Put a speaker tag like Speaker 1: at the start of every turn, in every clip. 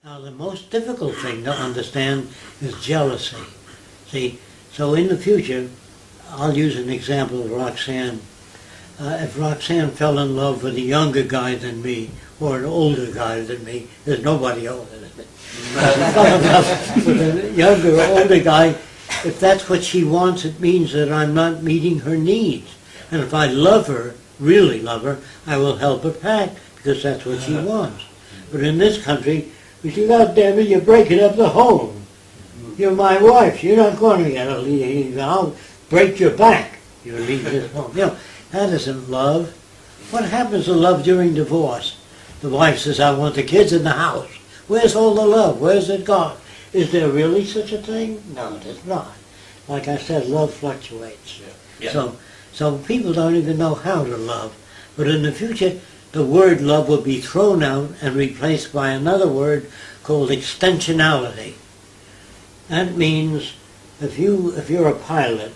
Speaker 1: Now, the most difficult thing to understand is jealousy. See, so in the future, I'll use an example of Roxanne. If Roxanne fell in love with a younger guy than me, or an older guy than me, there's nobody older than me. Fell in love with a younger or older guy, if that's what she wants, it means that I'm not meeting her needs. And if I love her, really love her, I will help her pack, because that's what she wants. But in this country, we say, God damn it, you're breaking up the home. You're my wife. You're not going to get a leave. I'll break your back. You leave this home. You know, that isn't love. What happens to love during divorce? The wife says, I want the kids in the house. Where's all the love? Where's it gone? Is there really such a thing? No, there's not. Like I said, love fluctuates.
Speaker 2: Yeah. Yeah.
Speaker 1: So people don't even know how to love. But in the future, the word love will be thrown out and replaced by another word called extensionality. That means if you're a pilot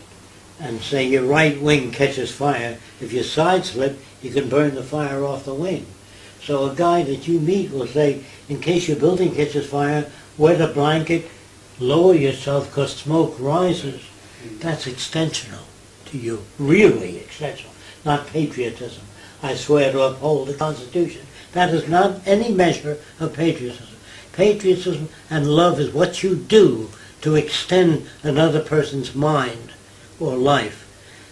Speaker 1: and say your right wing catches fire, if you side slip, you can burn the fire off the wing. So a guy that you meet will say, in case your building catches fire, wet a blanket, lower yourself because smoke rises. That's extensional to you, really extensional, not patriotism. I swear to uphold the Constitution. That is not any measure of patriotism. Patriotism and love is what you do to extend another person's mind or life.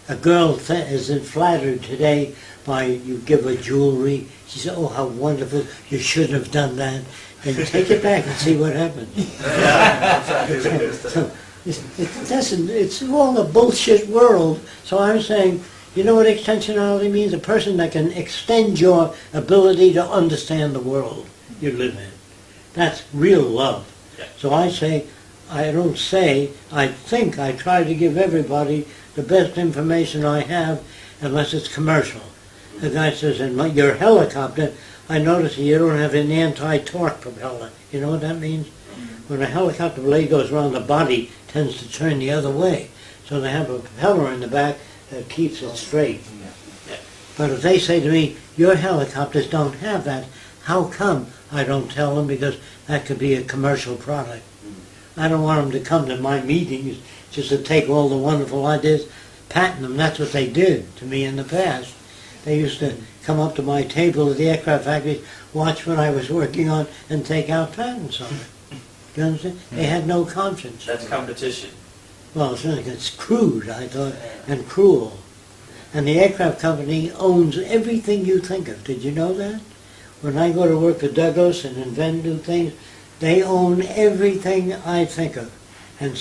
Speaker 1: A girl is flattered today by you give her jewelry. She says, oh, how wonderful, you shouldn't have done that. Then take it back and see what happens. So it's all a bullshit world. So I'm saying, you know what extensionality means? A person that can extend your ability to understand the world you live in. That's real love. So I say, I don't say, I think I try to give everybody the best information I have, unless it's commercial. The guy says, in your helicopter, I notice you don't have an anti-torque propeller. You know what that means? When a helicopter blade goes around, the body tends to turn the other way. So they have a propeller in the back that keeps it straight. But if they say to me, your helicopters don't have that, how come? I don't tell them, because that could be a commercial product. I don't want them to come to my meetings just to take all the wonderful ideas, patent them. That's what they did to me in the past. They used to come up to my table at the aircraft factory, watch what I was working on, and take out patents on it. Do you understand? They had no conscience.
Speaker 2: That's competition.
Speaker 1: Well, it's crude, I thought, and cruel. And the aircraft company owns everything you think of. Did you know that? When I go to work for Douglas and invent new things, they own everything I think of. And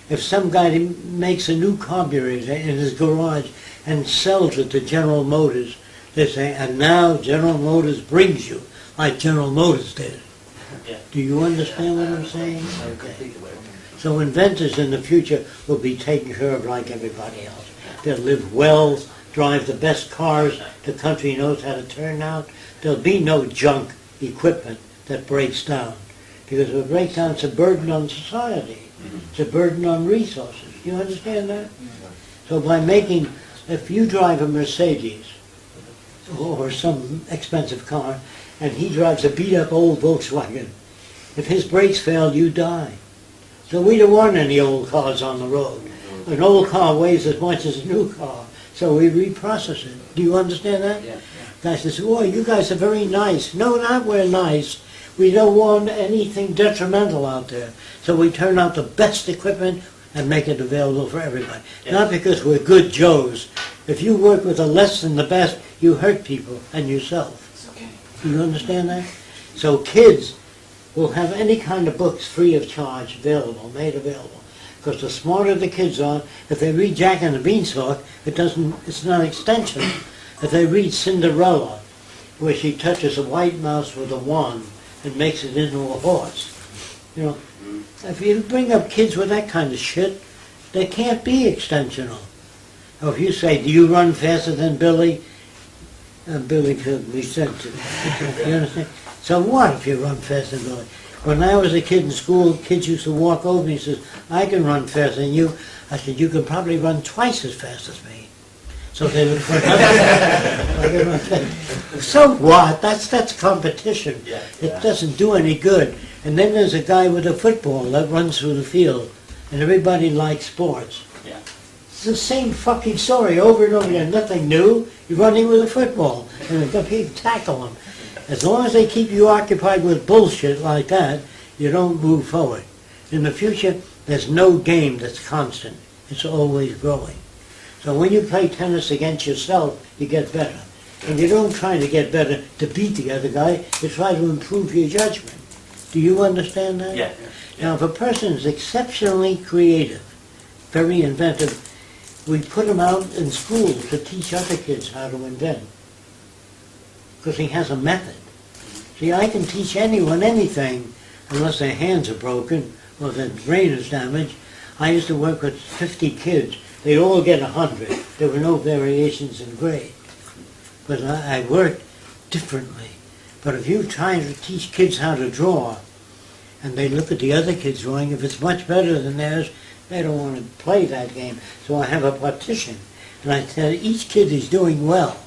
Speaker 1: if some guy makes a new carburetor in his garage and sells it to General Motors, they say, and now General Motors brings you, like General Motors did.
Speaker 2: Yeah.
Speaker 1: Do you understand what I'm saying? Okay. So inventors in the future will be taken care of like everybody else. They'll live well, drive the best cars the country knows how to turn out. There'll be no junk equipment that breaks down. Because if it breaks down, it's a burden on society. It's a burden on resources. You understand that? So by making, if you drive a Mercedes or some expensive car, and he drives a beat-up old Volkswagen, if his brakes fail, you die. So we don't want any old cars on the road. An old car weighs as much as a new car, so we reprocess it. Do you understand that? Yeah. Guy says, oh, you guys are very nice. No, not we're nice. We don't want anything detrimental out there. So we turn out the best equipment and make it available for everybody. Yeah. Not because we're good Joes. If you work with the less than the best, you hurt people and yourself. Okay. Do you understand that? So kids will have any kind of books free of charge available, made available. Because the smarter the kids are, if they read Jack and the Beanstalk, it's not extension. If they read Cinderella, where she touches a white mouse with a wand and makes it into a horse, you know, if you bring up kids with that kind of shit, they can't be extensional. Or if you say, do you run faster than Billy? Billy could be sent to. You understand? So what if you run faster than Billy? When I was a kid in school, kids used to walk over me and says, I can run faster than you. I said, you can probably run twice as fast as me. So they would put up. So what? That's competition.
Speaker 2: Yeah,
Speaker 1: It doesn't do any good. And then there's a guy with a football that runs through the field, and everybody likes sports.
Speaker 2: Yeah.
Speaker 1: It's the same fucking story over and over again. Nothing new. You're running with a football, and the people tackle them. As long as they keep you occupied with bullshit like that, you don't move forward. In the future, there's no game that's constant. It's always growing. So when you play tennis against yourself, you get better. And you don't try to get better to beat the other guy, you try to improve your judgment. Do you understand that?
Speaker 2: Yeah.
Speaker 1: Now, if a person is exceptionally creative, very inventive, we put him out in school to teach other kids how to invent. Because he has a method. See, I can teach anyone anything unless their hands are broken or their brain is damaged. I used to work with 50 kids. They'd all get 100. There were no variations in grade. But I worked differently. But if you try to teach kids how to draw, and they look at the other kids drawing, if it's much better than theirs, they don't want to play that game. So I have a partition. And I tell each kid is doing well.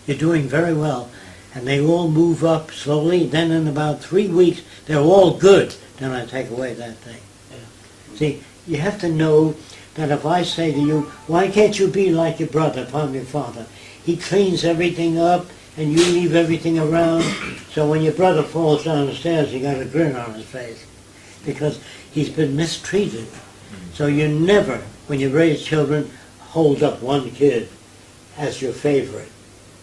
Speaker 1: You're doing very well. And they all move up slowly. Then in about 3 weeks, they're all good. Then I take away that thing. Yeah. See, you have to know that if I say to you, why can't you be like your brother, upon your father? He cleans everything up, and you leave everything around. So when your brother falls down the stairs, you got a grin on his face. Because he's been mistreated. So you never, when you raise children, hold up one kid as your favorite.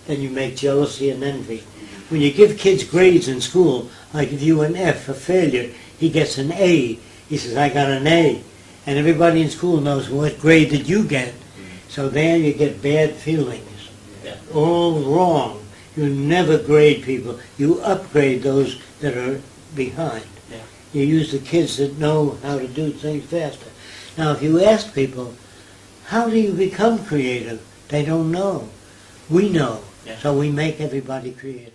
Speaker 1: Then you make jealousy and envy. When you give kids grades in school, I give you an F, a failure. He gets an A. He says, I got an A. And everybody in school knows, what grade did you get? So there you get bad feelings.
Speaker 2: Yeah.
Speaker 1: All wrong. You never grade people. You upgrade those that are behind.
Speaker 2: Yeah.
Speaker 1: You use the kids that know how to do things faster. Now, if you ask people, how do you become creative? They don't know. We know.
Speaker 2: Yeah.
Speaker 1: So we make everybody creative.